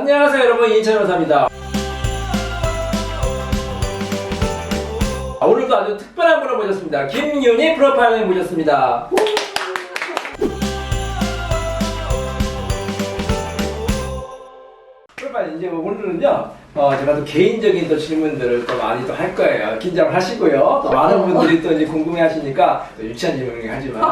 안녕하세요 여러분, 이인찬 변호사입니다. 오늘도 아주 특별한 분을 모셨습니다. 김윤희 프로파일러님 모셨습니다. 프로파일러 이제 오늘은요 제가 또 개인적인 또 질문들을 또 많이 또 할 거예요. 긴장하시고요. 또 많은 분들이 또 이제 궁금해하시니까 유치한 질문이긴 하지만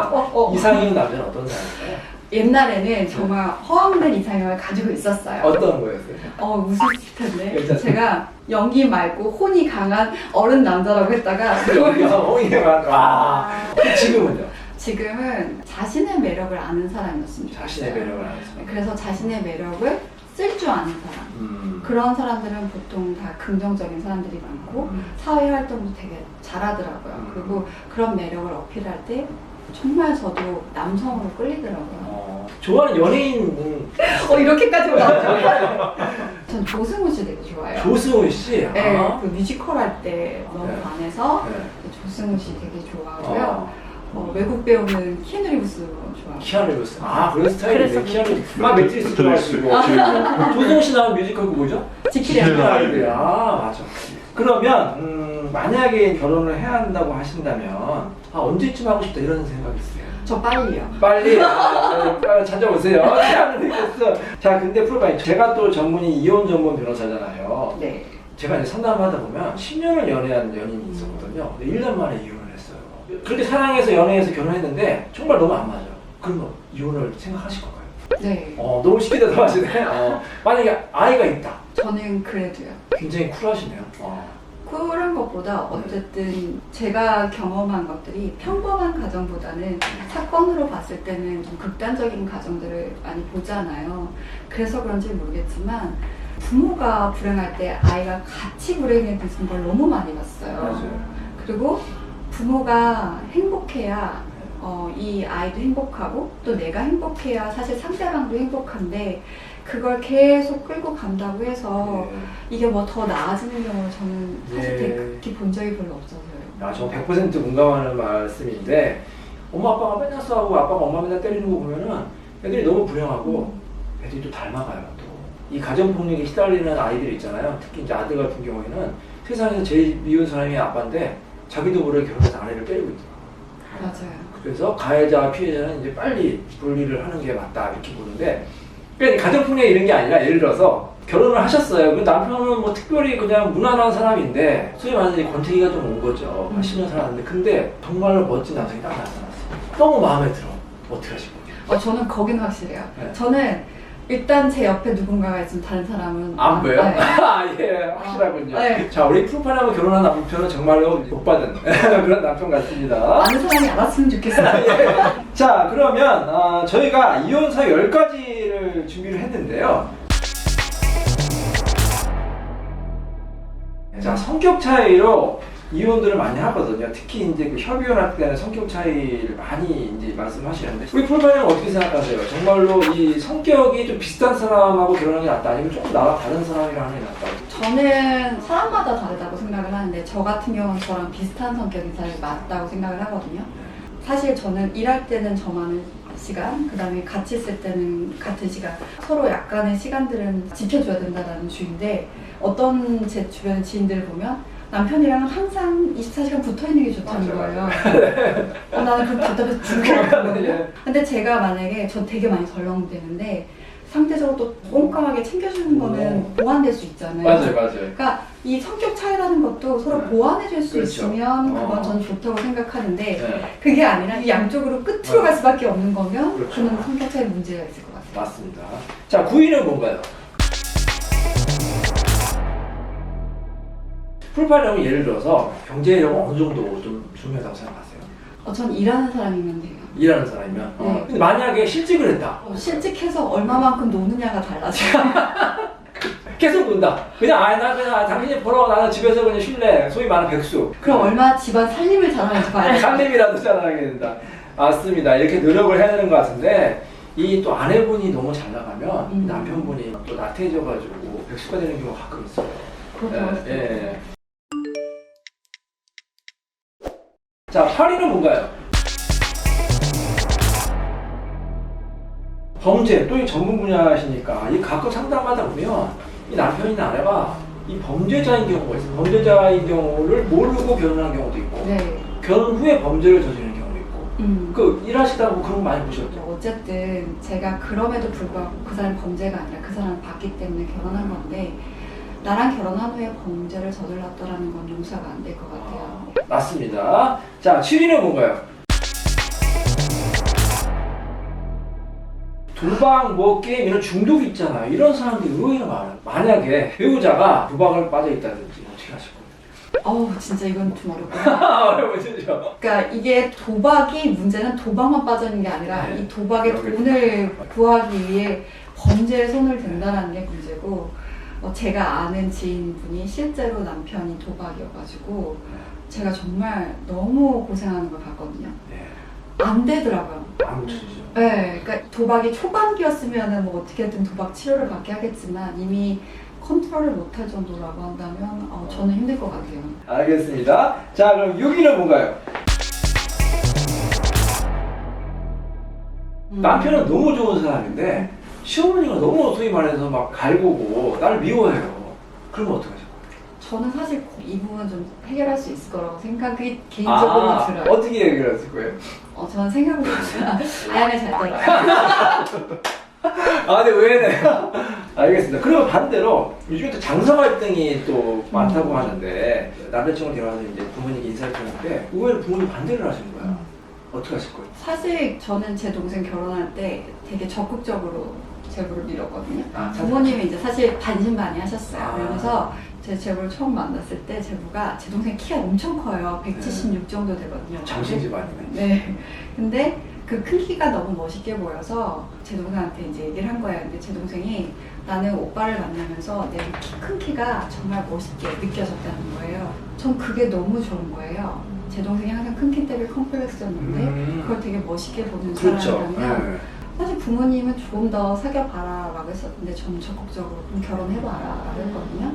이상형 남자는 어떤 사람일까요? 옛날에는 정말 허황된 이상형을 가지고 있었어요. 어떤 거였어요? 웃으실 텐데. 괜찮아요. 제가 연기 말고 혼이 강한 어른 남자라고 했다가 와. 지금은요? 지금은 자신의 매력을 아는 사람이었으면 좋겠어요. 자신의 매력을 아는 사람. 그래서 자신의 매력을 쓸 줄 아는 사람. 그런 사람들은 보통 다 긍정적인 사람들이 많고 사회 활동도 되게 잘하더라고요. 그리고 그런 매력을 어필할 때 정말 저도 남성으로 끌리더라고요. 좋아하는 연예인은? 이렇게까지 올라왔죠? 전 조승우 씨 되게 좋아해요. 조승우 씨? 네, 아. 그 뮤지컬 할 때 너무 네. 반해서 네. 조승우 씨 되게 좋아하고요. 외국 배우는 키아누 리브스 좋아하고. 키아누 리브스. 그런 스타일이네. 그래서 키아누 리브스. 매트리스 좋아하시고. 조승우 씨 나온 뮤지컬 그 뭐죠? 지킬의 아이들. 맞아. 그러면 만약에 결혼을 해야 한다고 하신다면 언제쯤 하고 싶다 이런 생각이 있어요? 저 빨리요. 빨리 빨리 찾아오세요. 자, 근데 프로파일 제가 또 전문이 이혼 전문 변호사잖아요. 네. 제가 이제 상담하다 보면 10년을 연애한 연인이 있었거든요. 근데 1년 만에 이혼을 했어요. 그렇게 사랑해서 연애해서 결혼했는데 정말 너무 안 맞아요. 그러면 이혼을 생각하실 건가요? 네. 너무 쉽게 대답하시네. 만약에 아이가 있다. 저는 그래도요. 굉장히 쿨하시네요. 쿨한 것보다 어쨌든 제가 경험한 것들이 평범한 가정보다는 사건으로 봤을 때는 좀 극단적인 가정들을 많이 보잖아요. 그래서 그런지 모르겠지만 부모가 불행할 때 아이가 같이 불행해지는 걸 너무 많이 봤어요. 맞아요. 그리고 부모가 행복해야 이 아이도 행복하고 또 내가 행복해야 사실 상대방도 행복한데 그걸 계속 끌고 간다고 해서 이게 뭐 더 나아지는 경우를 저는 사실 되게 극히 본 적이 별로 없어서요. 저 100% 공감하는 말씀인데 엄마 아빠가 맨날 싸우고 아빠가 엄마 맨날 때리는 거 보면은 애들이 너무 불행하고 애들이 또 닮아가요. 또 이 가정폭력에 시달리는 아이들이 있잖아요. 특히 이제 아들 같은 경우에는 세상에서 제일 미운 사람이 아빠인데 자기도 모르게 결혼해서 아내를 때리고 있더라고요. 맞아요. 그래서 가해자와 피해자는 이제 빨리 분리를 하는 게 맞다 이렇게 보는데, 그러니까 가정폭력 이런 게 아니라 예를 들어서 결혼을 하셨어요. 그 남편은 뭐 특별히 그냥 무난한 사람인데 소위 말하는 권태기가 좀 온 거죠. 10년 살았는데 근데 정말로 멋진 남성이 딱 나타났어요. 너무 마음에 들어. 어떻게 하실 거예요? 저는 거긴 확실해요. 네. 저는 일단 제 옆에 누군가가 있으면 다른 사람은 안 보여요? 네. 예, 확실하군요. 네. 자, 우리 프로파일하고 결혼한 남편은 정말로 못 받은 그런 남편 같습니다. 많은 사람이 알았으면 좋겠어요. 예. 자, 그러면 저희가 이혼사 10가지를 준비를 했는데요. 자, 성격 차이로 이혼들을 많이 하거든요. 특히 이제 그 협의혼할 때는 성격 차이를 많이 이제 말씀하시는데 우리 프로파일은 어떻게 생각하세요? 정말로 이 성격이 좀 비슷한 사람하고 결혼하는 게 낫다, 아니면 조금 나와 다른 사람이랑 하는 게 낫다? 저는 사람마다 다르다고 생각을 하는데 저 같은 경우는 저랑 비슷한 성격인 사람이 맞다고 생각을 하거든요. 사실 저는 일할 때는 저만의 시간, 그 다음에 같이 있을 때는 같은 시간, 서로 약간의 시간들은 지켜줘야 된다는 주의인데 어떤 제 주변 지인들을 보면 남편이랑은 항상 24시간 붙어있는 게 좋다는 거예요. 나는 그렇게 답답해서 죽을 것 같거든요. 근데 제가 만약에 전 되게 많이 덜렁대는데 상대적으로 또 꼼꼼하게 챙겨주는 거는 보완될 수 있잖아요. 맞아요. 그러니까 이 성격 차이라는 것도 서로 보완해줄 수 그렇죠. 있으면 그건 저는 좋다고 생각하는데 네. 그게 아니라 이 양쪽으로 끝으로 갈 수밖에 없는 거면 그렇죠. 저는 성격 차이 문제가 있을 것 같아요. 맞습니다. 자, 9위는 뭔가요? 풀파이러면 예를 들어서 경제력은 어느 정도 좀 중요하다고 생각하세요? 전 일하는 사람이면 돼요. 일하는 사람이면? 네. 근데 만약에 실직을 했다. 실직해서 얼마만큼 노느냐가 달라져요. 계속 논다. 그냥 나 그냥 당신이 벌어, 나는 집에서 그냥 쉴래. 소위 말하는 백수. 그럼 얼마나 집안 살림을 잘하는지 봐야 돼요. 살림이라도 잘하게 된다. 맞습니다. 이렇게 노력을 해야 되는 것 같은데 이 또 아내분이 너무 잘 나가면 남편분이 또 나태해져가지고 백수가 되는 경우가 가끔 있어요. 그렇죠. 예. 자, 8위는 뭔가요? 범죄 또 이 전문 분야시니까 이 가끔 상담하다 보면 이 남편이나 아내가 이 범죄자인 경우가 있어요. 범죄자인 경우를 모르고 결혼한 경우도 있고 네. 결혼 후에 범죄를 저지르는 경우도 있고 그 일하시다 보면 그런 거 많이 보셨죠? 어쨌든 제가 그럼에도 불구하고 그 사람이 범죄가 아니라 그 사람을 봤기 때문에 결혼한 건데 나랑 결혼한 후에 범죄를 저질렀더라는 건 용서가 안 될 것 같아요. 맞습니다. 자, 7위는 뭔가요? 도박, 뭐 게임 이런 중독이 있잖아요. 이런 사람들이 의외로 많아요. 만약에 배우자가 도박을 빠져있다든지 어떻게 하실 거예요? 어우 진짜 이건 좀 어렵구나. 어려우시죠? 그러니까 이게 도박이 문제는 도박만 빠져있는 게 아니라 네. 이 도박에 돈을 구하기 위해 범죄에 손을 댄다는 게 문제고 제가 아는 지인분이 실제로 남편이 도박이어가지고 제가 정말 너무 고생하는 걸 봤거든요. 네. 안 되더라고요. 안 묻히죠. 네, 그러니까 도박이 초반기였으면은 뭐 어떻게든 도박 치료를 받게 하겠지만 이미 컨트롤을 못할 정도라고 한다면 저는 힘들 것 같아요. 알겠습니다. 자, 그럼 6위는 뭔가요? 남편은 너무 좋은 사람인데 시어머니가 너무 소위 말해서 막 갈구고 나를 미워해요. 그러면 어떡하실 거예요? 저는 사실 이 부분은 좀 해결할 수 있을 거라고 생각이 개인적으로 들어요. 어떻게 해결하실 거예요? 저는 생각보다 아양을 잘 따라요. 아, 네, 의외네요. 알겠습니다. 그리고 반대로 요즘에 또 장서 갈등이 또 많다고 하는데 남자친구를 데려와서 이제 부모님께 인사를 드렸는데 의외로 부모님 반대를 하시는 거야. 어떻게 하실 거예요? 사실 저는 제 동생 결혼할 때 되게 적극적으로 제보를 밀었거든요. 아, 부모님이 이제 사실 반신반의하셨어요. 아. 그래서 제 제보를 처음 만났을 때 제보가 제 동생 키가 엄청 커요. 176 정도 되거든요. 장신 집안이네. 네. 근데 그 큰 키가 너무 멋있게 보여서 제 동생한테 이제 얘기를 한 거예요. 근데 제 동생이 나는 오빠를 만나면서 내 키 큰 키가 정말 멋있게 느껴졌다는 거예요. 전 그게 너무 좋은 거예요. 제 동생이 항상 큰 키 때문에 컴플렉스였는데 그걸 되게 멋있게 보는 그렇죠. 사람이라면 네. 사실 부모님은 좀 더 사귀어봐라 라고 했었는데 저는 적극적으로 그럼 결혼해봐라 라고 했거든요.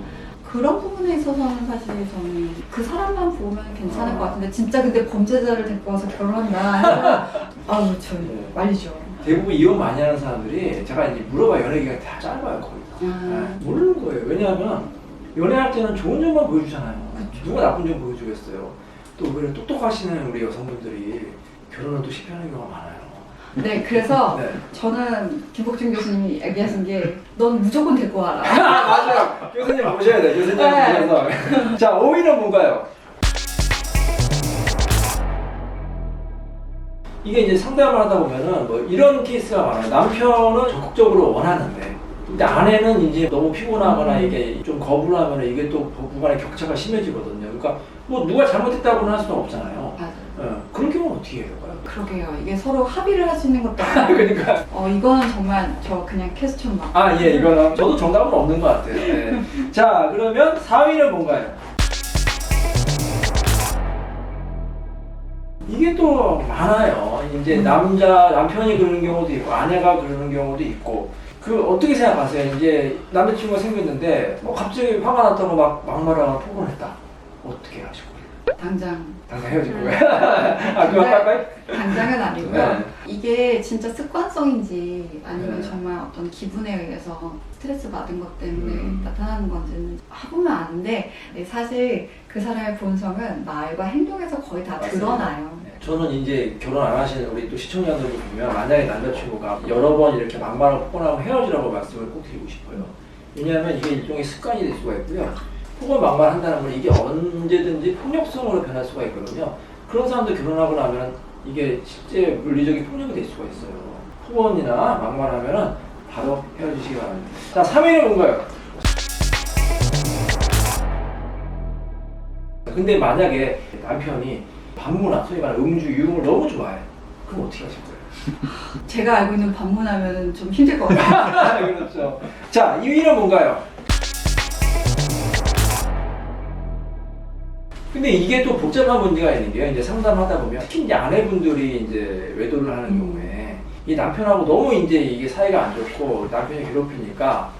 그런 부분에 있어서는 사실 저는 그 사람만 보면 괜찮을 것 같은데 진짜 근데 범죄자를 데리고 와서 결혼한다 아우 저 말리죠. 대부분 이혼 많이 하는 사람들이 제가 이제 물어봐 연애 기간이 다 짧아요 거의. 네, 모르는 거예요. 왜냐하면 연애할 때는 좋은 점만 보여주잖아요. 누가 나쁜 점 보여주겠어요. 또 오히려 똑똑하시는 우리 여성분들이 결혼은 또 실패하는 경우가 많아요. 네, 그래서 네. 저는 김복준 교수님이 얘기하신 게 넌 무조건 데리고 와라. 맞아요. 교수님 모셔야 돼. 교수님 네. 모셔서. 자, 5위는 뭔가요? 이게 이제 상담을 하다 보면은 뭐 이런 케이스가 많아요. 남편은 적극적으로 원하는데 근데 아내는 이제 너무 피곤하거나 이게 좀 거부를 하면 이게 또 부부간의 격차가 심해지거든요. 그러니까 뭐 누가 잘못했다고는 할 수는 없잖아요. 맞아요. 그런 경우는 어떻게 해야 될까요? 그러게요. 이게 서로 합의를 할 수 있는 것도 아니고 그러니까 이거는 정말 저 그냥 퀘스천 막. 예, 이거는 저도 정답은 없는 것 같아요. 네. 자, 그러면 4위는 뭔가요? 이게 또 많아요. 이제 남편이 그러는 경우도 있고 아내가 그러는 경우도 있고 그 어떻게 생각하세요? 이제 남자친구가 생겼는데 갑자기 화가 났다고 막 막말하고 폭언했다. 어떻게 하실 거예요? 당장 헤어질 거예요? 그거 빨리? 당장은 아니고요. 네. 이게 진짜 습관성인지 아니면 네. 정말 어떤 기분에 의해서 스트레스 받은 것 때문에 나타나는 건지는 해보면 아는데 사실 그 사람의 본성은 말과 행동에서 거의 다 맞습니다. 드러나요. 저는 이제 결혼 안 하시는 우리 또 시청자들을 보면 만약에 남자친구가 여러 번 이렇게 막말하고 폭언하고 헤어지라고 말씀을 꼭 드리고 싶어요. 왜냐하면 이게 일종의 습관이 될 수가 있고요. 폭언 막말한다는 건 이게 언제든지 폭력성으로 변할 수가 있거든요. 그런 사람들 결혼하고 나면 이게 실제 물리적인 폭력이 될 수가 있어요. 폭언이나 막말하면 바로 헤어지시기 바랍니다. 자, 3위는 뭔가요? 근데 만약에 남편이 반문화, 소위 말하는 음주, 유흥을 너무 좋아해. 그럼 어떻게 하실 거예요? 제가 알고 있는 반문하면 좀 힘들 것 같아요. 그렇죠. 자, 2위는 뭔가요? 근데 이게 또 복잡한 문제가 있는 게요. 이제 상담하다 보면 특히 이제 아내분들이 이제 외도를 하는 경우에 이 남편하고 너무 이제 이게 사이가 안 좋고 남편이 괴롭히니까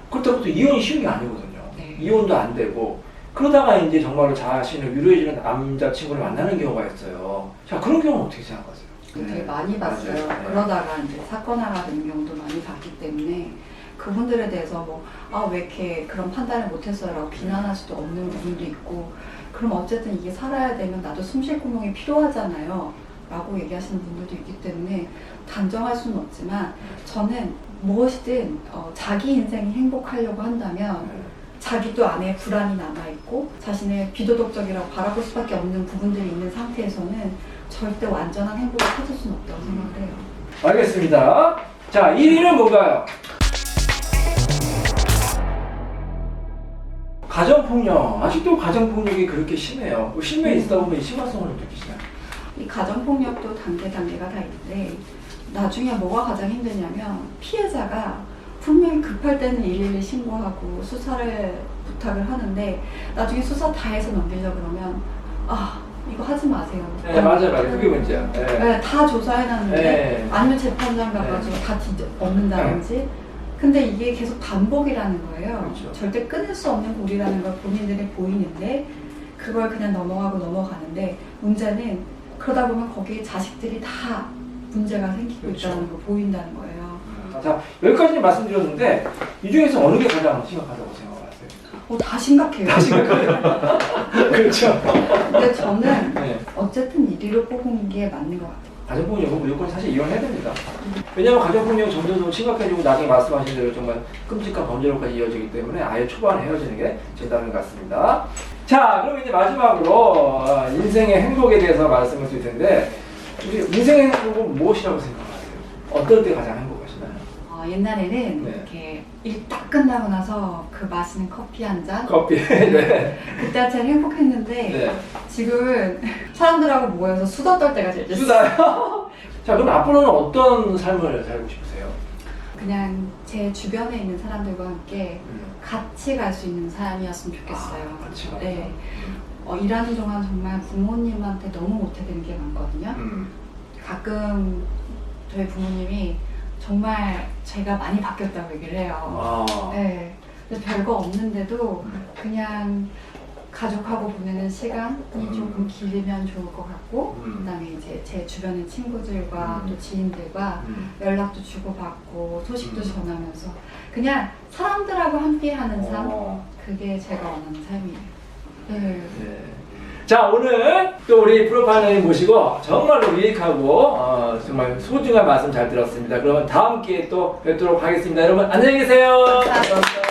그렇다고 또 이혼이 쉬운 게 아니거든요. 네. 이혼도 안 되고 그러다가 이제 정말로 자신을 위로해주는 남자친구를 만나는 경우가 있어요. 자, 그런 경우는 어떻게 생각하세요? 되게 많이 봤어요. 맞아요. 네. 그러다가 이제 사건화가 된 경우도 많이 봤기 때문에 그분들에 대해서 뭐, 왜 이렇게 그런 판단을 못했어요 라고 비난할 수도 없는 부분도 있고, 그럼 어쨌든 이게 살아야 되면 나도 숨 쉴 구멍이 필요하잖아요 라고 얘기하시는 분들도 있기 때문에 단정할 수는 없지만, 저는 무엇이든 자기 인생이 행복하려고 한다면 자기도 안에 불안이 남아있고 자신의 비도덕적이라고 바라볼 수밖에 없는 부분들이 있는 상태에서는 절대 완전한 행복을 찾을 수는 없다고 생각을 해요. 알겠습니다. 자, 1위는 뭔가요? 가정폭력. 아직도 가정폭력이 그렇게 심해요. 심해 있다 보면 이 심화성을 느끼시나요? 이 가정폭력도 단계가 다 있는데, 나중에 뭐가 가장 힘드냐면 피해자가 분명히 급할 때는 112 신고하고 수사를 부탁을 하는데 나중에 수사 다 해서 넘기려고 그러면 이거 하지 마세요. 네, 맞아요. 그게 문제야. 네. 네, 다 조사해놨는데 네. 아니면 재판장 가가지고 다 뒤엎는다든지. 근데 이게 계속 반복이라는 거예요. 그렇죠. 절대 끊을 수 없는 고리라는 걸 본인들이 보이는데 그걸 그냥 넘어가는데, 문제는 그러다 보면 거기에 자식들이 다 문제가 생기고 그렇죠. 있다는 걸 보인다는 거예요. 자, 여기까지 말씀드렸는데 이 중에서 어느 게 가장 심각하다고 생각하세요? 다 심각해요. 다 심각해요. 그렇죠. 근데 저는 네. 어쨌든 1위로 뽑은 게 맞는 것 같아요. 가정폭력은 무조건 사실 이혼해야 됩니다. 왜냐하면 가정폭력이 점점 심각해지고 나중에 말씀하신 대로 정말 끔찍한 범죄로까지 이어지기 때문에 아예 초반에 헤어지는 게 정답인 것 같습니다. 자, 그럼 이제 마지막으로 인생의 행복에 대해서 말씀을 드릴 텐데, 우리 인생의 행복은 무엇이라고 생각하세요? 어떨 때 가장 행복하시나요? 옛날에는 네. 이렇게 일 딱 끝나고 나서 그 마시는 커피 한 잔, 커피. 네. 그때가 제일 행복했는데 네. 지금은 사람들하고 모여서 수다 떨 때가 제일 좋어요. 수다요? 자, 그럼 앞으로는 어떤 삶을 살고 싶으세요? 그냥 제 주변에 있는 사람들과 함께 같이 갈 수 있는 삶이었으면 좋겠어요. 같이 가요. 네. 일하는 동안 정말 부모님한테 너무 못해드린 게 많거든요. 가끔 저희 부모님이 정말 제가 많이 바뀌었다고 얘기를 해요. 네. 그래서 별거 없는데도 그냥 가족하고 보내는 시간이 조금 길면 좋을 것 같고, 그다음에 이제 제 주변의 친구들과 또 지인들과 연락도 주고받고 소식도 전하면서 그냥 사람들하고 함께하는 삶, 그게 제가 원하는 삶이에요. 네. 네. 자, 오늘 또 우리 프로파일러님 모시고 정말로 유익하고 정말 소중한 말씀 잘 들었습니다. 그러면 다음 기회에 또 뵙도록 하겠습니다. 여러분 안녕히 계세요. 감사합니다.